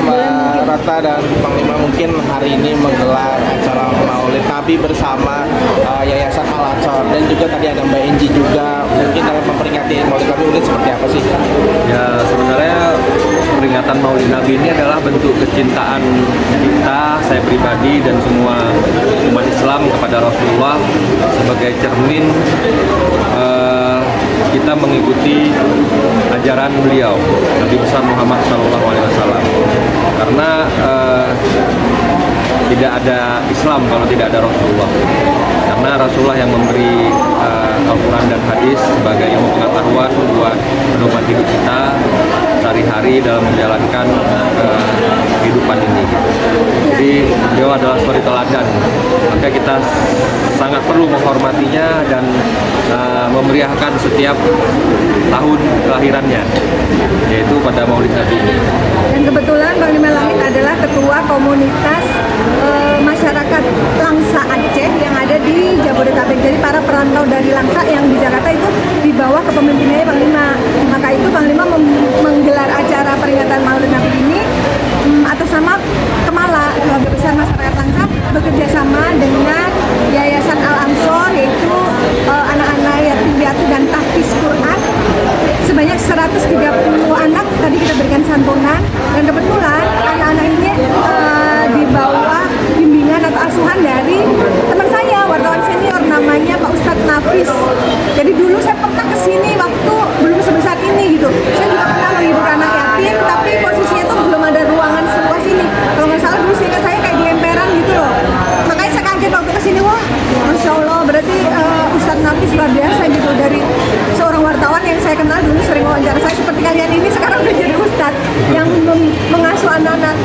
Mbak Rata dan Panglima, mungkin hari ini menggelar acara Maulid Nabi bersama Yayasan Al-Ansor, dan juga tadi ada Mbak Enji juga. Mungkin dalam memperingati Maulid Nabi mungkin seperti apa sih? Ya, sebenarnya peringatan Maulid Nabi ini adalah bentuk kecintaan kita, saya pribadi dan semua umat Islam kepada Rasulullah sebagai cermin kita mengikuti ajaran beliau Nabi besar Muhammad SAW. Karena tidak ada Islam kalau tidak ada Rasulullah. Karena Rasulullah yang memberi Al-Quran dan hadis sebagai ilmu pengetahuan buat pedoman hidup kita sehari-hari dalam menjalankan kehidupan ini. Jadi beliau adalah suri teladan, maka kita sangat perlu menghormatinya dan memeriahkan setiap tahun kelahirannya, yaitu pada Maulid Nabi ini. Dan kebetulan Panglima Langit adalah ketua komunitas masyarakat Langsa Aceh yang ada di Jabodetabek. Jadi para perantau dari Langsa yang di Jakarta itu di bawah kepemimpinannya Panglima. Maka itu Panglima menggelar acara peringatan Maulid Nabi ini atas nama Kemala, keluarga besar masyarakat Langsa, bekerja sama dengan Yayasan Al-Ansor, yaitu anak-anak yatim piatu dan tahfiz Quran sebanyak 130 anak. Tadi kita berikan santunan, dan kebetulan anak-anak ini di bawah bimbingan atau asuhan dari teman saya, wartawan senior, namanya Pak Ustadz Nafis. Jadi dulu saya pernah kesini waktu belum sebesar ini gitu. Saya juga pernah menghibur anak yatim, tapi posisinya tuh belum ada ruangan seluas ini. Kalau nggak salah dulu seingat saya kayak di emperan gitu loh. Makanya saya kaget waktu kesini, wah Masya Allah, berarti Ustadz Nafis luar biasa gitu. Dari seorang wartawan yang saya kenal dulu sering wawancara saya seperti kalian ini, sekarang udah jadi Ustadz yang mengasuh anak-anak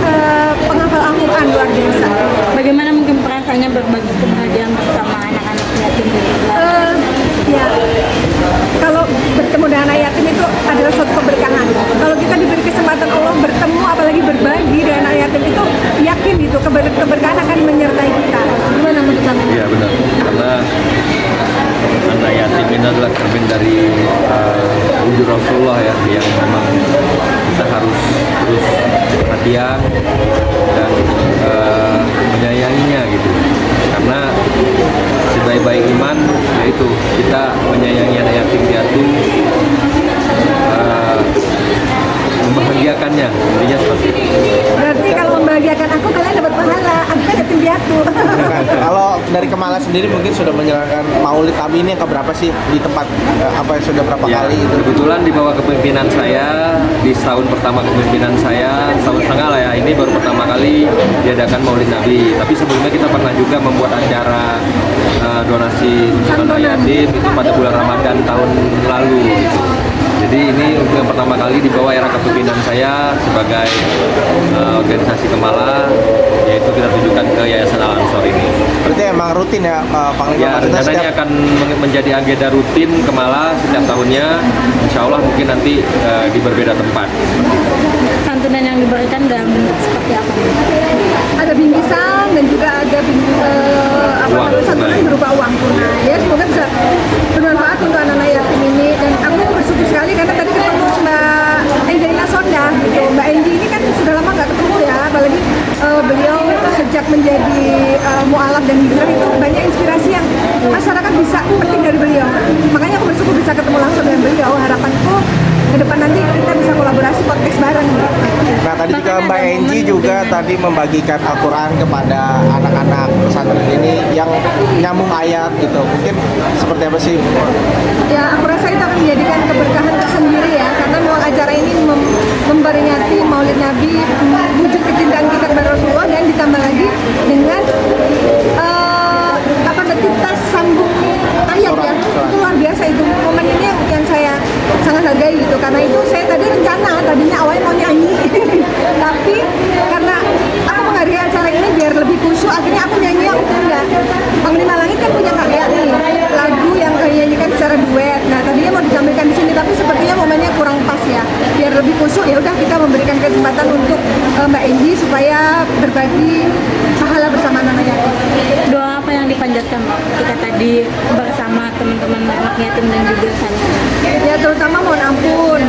penghafal Al-Quran, luar biasa. Bagaimana mungkin perasaannya berbagi kebahagiaan bersama anak-anak yatim? Ya, kalau bertemu dengan anak yatim itu adalah suatu keberkahan. Kalau kita diberi kesempatan Allah bertemu, apalagi berbagi dengan anak yatim, itu yakin itu keberkahan akan menyertai kita. Gimana menurut kamu? Iya benar, karena anak yatim ini adalah cermin dari wujud Rasulullah ya, yang memang kita harus terus perhatian dan menyayanginya gitu. Karena sebaik-baik iman yaitu kita menyayangi anak yatim piatu, membahagiakannya, intinya seperti itu. Berarti kalau membahagiakan aku, kalian dapat pahala. Aku kan yatim piatu. Kalau dari Kemala sendiri mungkin sudah menjalankan Maulid Nabi ini yang keberapa sih di tempat apa yang sudah berapa Ya, kali itu? kebetulan di bawah kepemimpinan saya, di setahun pertama kepemimpinan saya, setahun setengah lah ya, ini baru pertama kali diadakan Maulid Nabi. Tapi sebelumnya kita pernah juga membuat acara donasi untuk anak yatim itu pada bulan Ramadan tahun lalu gitu. Jadi ini untuk yang pertama kali di bawah era kepemimpinan saya sebagai organisasi Kemala, yaitu kita tujukan ke Yayasan Al-Ansor ini. Berarti emang rutin ya Panglima? Ya, Maksudnya rencananya akan menjadi agenda rutin Kemala setiap tahunnya. Insya Allah mungkin nanti di berbeda tempat. Santunan yang diberikan dalam bentuk seperti apa? Ada bingkisan dan juga ada santunan berupa uang tunai. Ya, semoga bisa bermanfaat untuk anak-anak yatim ini. Dan aku bersyukur sekali karena tadi ketemu Mbak Angelina Sonda gitu. Mbak Enji ini kan sudah lama nggak ketemu ya, apalagi beliau sejak menjadi mu'alaf dan hijrah itu banyak inspirasi yang masyarakat bisa petik dari beliau. Makanya aku bersyukur bisa ketemu langsung dengan beliau. Harapanku ke depan nanti kita bisa kolaborasi podcast bareng. Nah tadi juga Mbak Enji juga tadi membagikan Al-Quran kepada anak-anak pesantren ini yang nyambung ayat gitu. Mungkin seperti apa sih? Ya, aku rasa itu akan menjadikan keberkahan tersendiri ya, karena mau acara ini memperingati Maulid Nabi, wujud kecintaan kita kepada Rasulullah, dan ditambah lagi dengan kita sambung ayat ya. Itu luar biasa, itu momen ini yang saya sangat hargai gitu. Karena itu saya tadinya awalnya mau nyanyi tapi karena aku menghargai acara ini biar lebih khusyuk, akhirnya aku nyanyi yang enggak. Panglima Langit kan punya karya nih, lagu yang dinyanyikan secara duet. Nah tadinya mau ditampilkan di sini, tapi sepertinya momennya kurang pas ya. Biar lebih khusyuk, ya udah kita memberikan kesempatan untuk Mbak Enji supaya berbagi pahala bersama anak yatim. Doa apa yang dipanjatkan kita tadi bersama teman-teman anak yatim dan juga santri? Ya terutama mohon ampun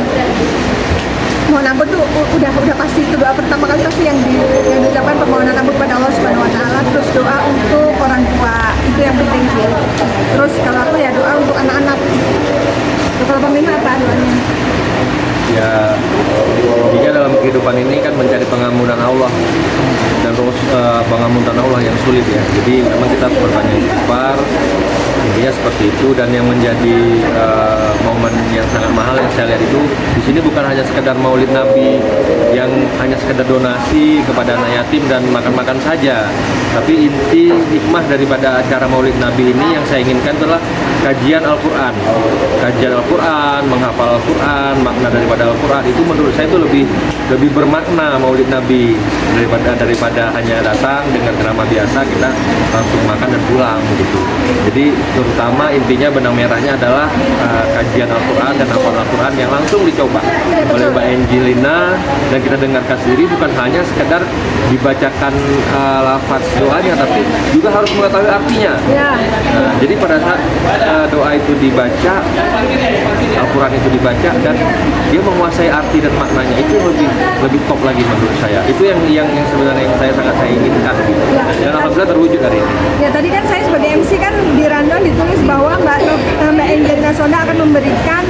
tuh udah pasti itu doa pertama kali pasti yang diucapkan permohonan ampun pada Allah Subhanahu Wa Taala, terus doa untuk orang tua itu yang penting sih. Terus kalau aku ya doa untuk anak-anak. Kalau Bang Bima apa doanya? Ya, intinya dalam kehidupan ini kan mencari pengampunan Allah dan terus pengampunan Allah yang sulit ya. Jadi memang kita harus berbanyak istighfar. Intinya seperti itu, dan yang menjadi momen yang sangat mahal yang saya lihat itu di sini bukan hanya sekedar maulid Nabi yang hanya sekedar donasi kepada anak yatim dan makan-makan saja, tapi inti hikmah daripada acara maulid Nabi ini yang saya inginkan adalah kajian Al-Quran, menghafal Al-Quran, makna daripada Al-Quran itu menurut saya itu lebih bermakna maulid Nabi daripada hanya datang dengan drama biasa kita langsung makan dan pulang gitu. Jadi terutama intinya benang merahnya adalah kajian Al-Quran dan hafal Al-Quran yang langsung dicoba oleh Mbak Angelina, dan kita dengarkan sendiri, bukan hanya sekedar dibacakan lafaz doanya, tapi juga harus mengetahui artinya. Nah, jadi pada saat doa itu dibaca, Al-Quran itu dibaca dan dia menguasai arti dan maknanya, itu lebih top lagi menurut saya. Itu yang sebenarnya yang saya inginkan gitu. Dan alhamdulillah terwujud hari ini. Ya tadi kan saya sebagai MC kan di rundown ditulis bahwa Mbak Angelina Sonda akan memberikan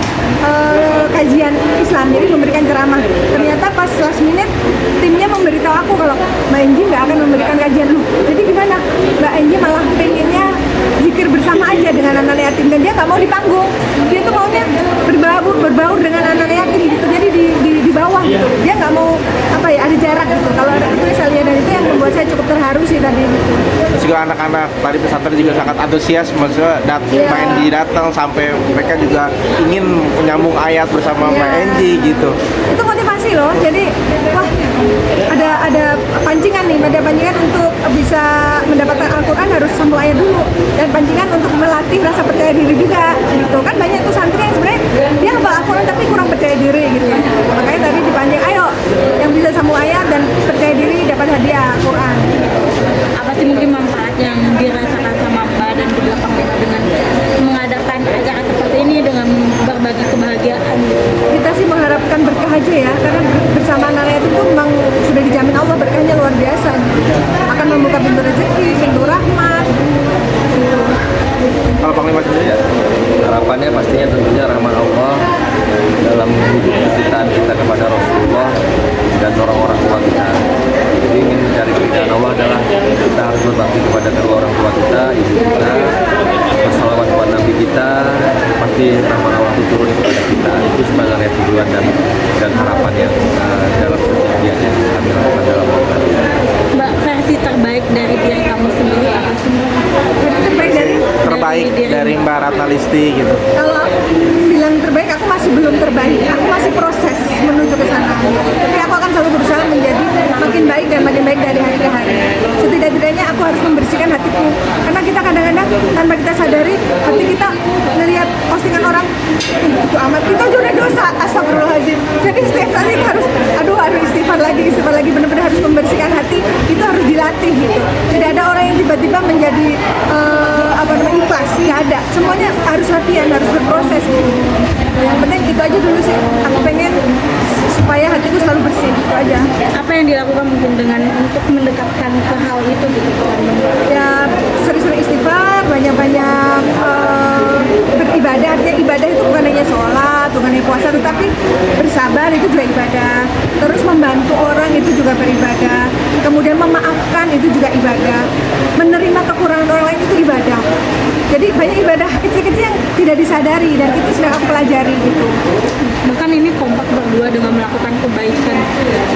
kajian Islam, jadi memberikan ceramah. Ternyata pas last minute timnya memberitahu aku kalau Mbak Angie nggak akan memberikan kajian. Jadi gimana? Mbak Angie malah pengennya zikir bersama aja dengan anak yatim, dan dia nggak mau di panggung. Dia tuh maunya berbaur dengan anak yatim gitu. Jadi di bawah gitu. Dia nggak mau ada jarak gitu. Kalau itu saya lihat, dan itu yang membuat saya cukup terharu sih tadi gitu. Terus juga anak-anak tadi pesantren juga sangat antusias, maksudnya main di datang sampai mereka juga ingin menyambung ayat bersama Mbak Angie gitu. Itu motivasi loh. Jadi wah ada pancingan untuk bisa mendapatkan Al-Quran harus sambung ayat dulu, dan pancingan untuk melatih rasa percaya diri juga gitu. Kan banyak tuh santri yang sebenarnya dia hafal Al-Quran tapi kurang percaya diri gitu. Makanya tadi dipancing, ayo yang bisa sambung ayat dan percaya diri dapat hadiah Al-Quran. Apa sih mungkin manfaat yang dirasakan sama Mbak dan juga Bang Bima dengan mengadakan acara seperti ini dengan berbagi kebahagiaan? Kita sih mengharapkan berkah aja ya, karena bersama anak yatim itu memang sudah dijamin Allah berkahnya luar biasa. Akan membuka pintu rezeki, pintu rahmat gitu. Kalau Panglima sendiri ya? Harapannya pastinya tentunya rahmat Allah dalam hidup kita kepada Rasulullah dan orang-orang tua kita. Jadi ingin mencari keridhaan Allah adalah kita harus berbakti kepada kedua orang tua kita, ibu kita, bersalawat kepada Nabi kita, pasti rahmat Allah itu turun kepada kita. Itu sebenarnya tujuan dan harapan yang dalam kejadian yang kami lakukan dalam waktu ini. Mbak, versi terbaik dari diri kamu sendiri apa semua? Terbaik Dari Mbak Ratna Listi gitu. kalau bilang terbaik, aku masih belum terbaik, aku masih proses menuju ke sana. Tapi aku akan selalu berusaha menjadi makin baik dan makin baik dari hari ke hari. Setidak-tidaknya aku harus membersihkan hatiku, karena kita kadang-kadang tanpa kita sadari hati kita ngelihat postingan orang itu amat, kita aja udah dosa, astagfirullahaladzim. Jadi setiap saat itu harus istighfar lagi, benar-benar harus membersihkan hati. Itu harus dilatih gitu. Tidak ada orang yang tiba-tiba menjadi ikhlas, nggak ada. Semuanya harus latihan, harus berproses gitu. Yang penting itu aja dulu sih. Aku pengen supaya hatiku selalu bersih, itu aja. Apa yang dilakukan mungkin dengan untuk mendekatkan ke hal itu gitu? Ya sering-sering istighfar, banyak-banyak beribadah. Artinya ibadah itu bukan hanya sholat, bukan hanya puasa, tetapi bersabar itu juga ibadah. Terus membantu orang itu juga beribadah. Kemudian memaafkan itu juga ibadah. Menerima kekurangan orang lain itu ibadah. Jadi banyak ibadah kecil-kecil yang tidak disadari, dan itu sedang aku pelajari gitu. Bahkan ini kompak berdua dengan melakukan kebaikan,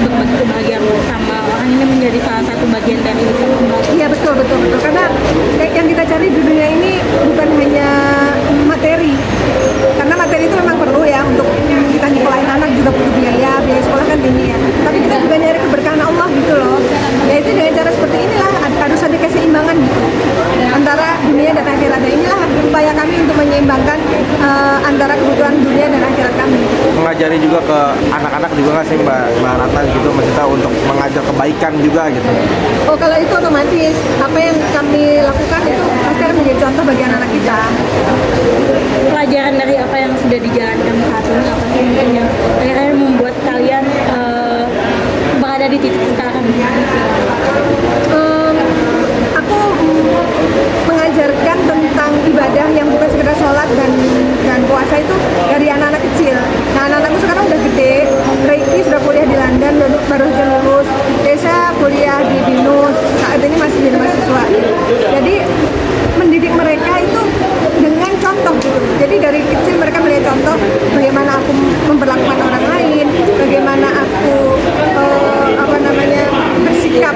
berbagi kebahagiaan bersama orang, ini menjadi salah satu bagian dari itu. Iya betul. Karena yang kita cari di dunia ini bukan hanya materi. Karena materi itu memang perlu ya untuk kita nyekolahin anak, juga butuh biaya sekolah kan tinggi ya. Tapi kita juga nyari keberkahan Allah gitu loh. Yaitu dengan cara seperti inilah harus ada keseimbangan gitu antara dunia dan akhirat. Dan inilah upaya kami untuk menyeimbangkan antara kebutuhan dunia dan akhirat kami. Mengajari juga ke anak-anak juga nggak sih Mbak Ratna gitu, maksudnya untuk mengajar kebaikan juga gitu. Oh kalau itu otomatis apa yang kami lakukan itu pasti akan menjadi contoh bagi anak-anak kita. Pelajaran dari apa yang sudah dijalankan saat ini apa sih mungkin yang akhirnya membuat kalian titik sekarang? Aku mengajarkan tentang ibadah yang bukan sekedar sholat dan puasa itu dari anak-anak kecil. Nah, anak-anakku sekarang udah gede. Reiki sudah kuliah di London, baru aja lulus. Desa kuliah di BINUS, saat ini masih jadi mahasiswa. Jadi mendidik mereka itu dengan contoh gitu. Jadi dari kecil mereka melihat contoh bagaimana aku memperlakukan orang lain, bagaimana aku bersikap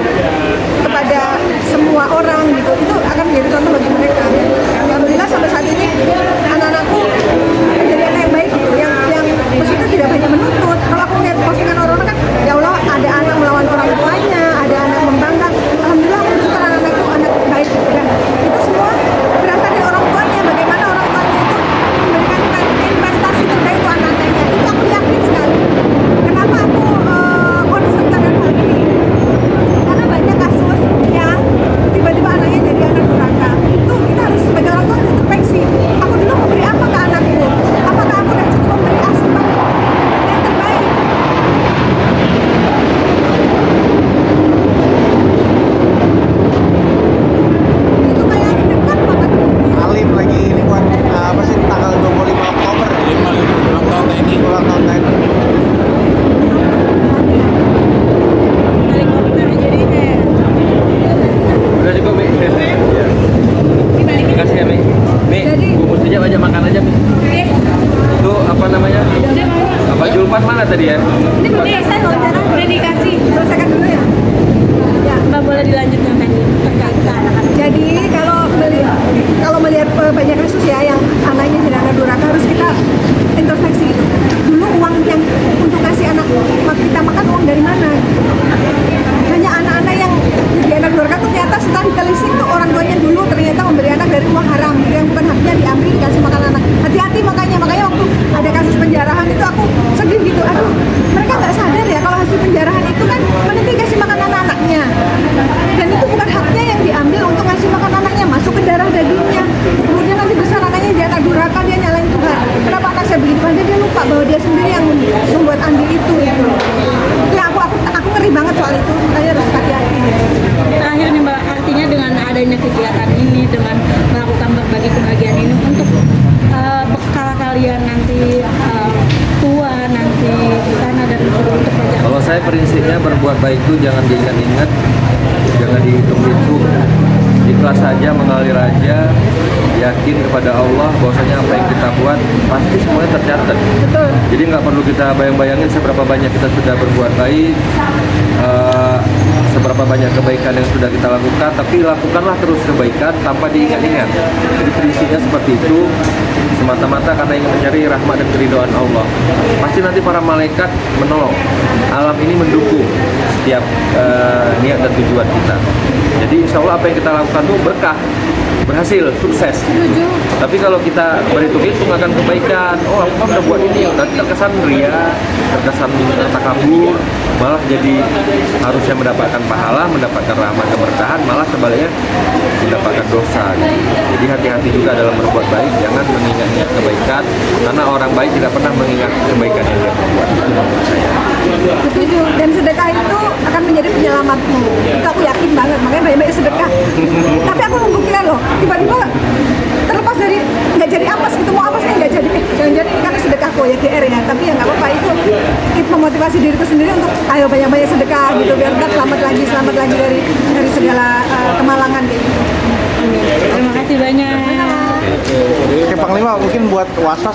kepada semua orang gitu. Itu akan menjadi contoh bagi mereka. Alhamdulillah sampai saat ini anak-anakku menjadi anak yang baik gitu, yang maksudnya tidak banyak menuntut. Kalau aku lihat postingan orang-orang kan, ya Allah ada anak melawan orang tuanya, ada anak membangkang. Alhamdulillah aku bersyukur anak-anakku anak baik gitu kan. Itu semua berasal dari orang tuanya. Bagaimana orang tuanya itu memberikan investasi terbaik untuk anak-anaknya. Itu aku yakin sekali. Kenapa aku concern dengan hal ini? Karena banyak kasus yang tiba-tiba anaknya jadi anak durhaka. Itu kita harus sebagai orang tua harus introspeksi. Aku dulu memberi apa ke anakku? Apakah aku sudah cukup memberi asupan yang terbaik? Itu kayak dekat banget. Alim lagi ini buat apa sih tanggal 25 Oktober ulang tahun TNI. Paling komputer jadinya. Udah cukup, Mi. Terima kasih ya, Mi. Mi, Jadi- bungkus aja, banyak makan aja, Mi. Itu apa namanya? Apa Julpan mana tadi ya? Ini belum selesai loh, Tiara. Udah dikasih. Selesaikan dulu ya. Ya. Mbak boleh dilanjutkan tadi terkait ke anak-anak. Jadi kalau melihat banyak kasus ya yang anaknya jadi anak durhaka, harus kita introspeksi gitu. Dulu uang yang untuk kasih anak kita makan uang dari mana? Hanya anak-anak yang jadi anak durhaka tuh ternyata setelah ditelisik tuh orang tuanya dulu ternyata memberi anak dari uang haram yang bukan haknya diambil dikasih makan anak. Hati-hati makanya waktu ada kasus penjarahan itu aku sedih gitu. Aduh, mereka nggak sadar ya kalau hasil penjarahan itu kan meniti kasih makan anak-anaknya. Dan itu bukan haknya yang diambil untuk ngasih makan anaknya, masuk ke darah dagingnya. Kemudian nanti besar anaknya dia anak durhaka, dia nyalain Tuhan. Kenapa anak saya begitu? Padahal dia lupa bahwa dia sendiri yang membuat andil itu gitu. Itu yang aku ngeri banget soal itu, makanya harus hati-hati. Terakhir nih Mbak, artinya dengan adanya kegiatan ini, dengan melakukan berbagi kebahagiaan ini untuk bekal kalian nanti tua nanti di sana dan untuk pajak. Kalau saya prinsipnya berbuat baik itu jangan diingat-ingat, jangan dihitung-hitung, ikhlas saja, mengalir aja, yakin kepada Allah bahwasanya apa yang kita buat pasti semuanya tercatat. Betul. Jadi nggak perlu kita bayang-bayangin seberapa banyak kita sudah berbuat baik, seberapa banyak kebaikan yang sudah kita lakukan, tapi lakukanlah terus kebaikan tanpa diingat-ingat. Jadi prinsipnya seperti itu, semata-mata karena ingin mencari rahmat dan keridhaan Allah. Pasti nanti para malaikat menolong, alam ini mendukung setiap niat dan tujuan kita. Jadi insya Allah apa yang kita lakukan itu berkah, berhasil, sukses. Tapi kalau kita berhitung-hitung akan kebaikan, oh aku udah buat ini, nanti terkesan ria, terkesan takabur, malah jadi harusnya mendapatkan pahala, mendapatkan rahmat keberkahan, malah sebaliknya mendapatkan dosa. Jadi hati-hati juga dalam berbuat baik, jangan mengingat-ingat kebaikan, karena orang baik tidak pernah mengingat kebaikan yang dia perbuat. Itu menurut saya. Setuju. Dan sedekah itu akan menjadi penyelamatmu. Itu aku yakin banget. Makanya banyak-banyak sedekah. Tapi aku membuktikan loh. Tiba-tiba terlepas dari nggak jadi ampas gitu, mau ampasnya nggak jadi. Jangan-jangan ini karena sedekahku ya GR ya. Tapi ya nggak apa-apa, itu memotivasi diriku sendiri untuk ayo banyak-banyak sedekah gitu biar kita selamat lagi dari segala kemalangan kayak gitu. Terima kasih banyak. Oke, Panglima mungkin buat waswas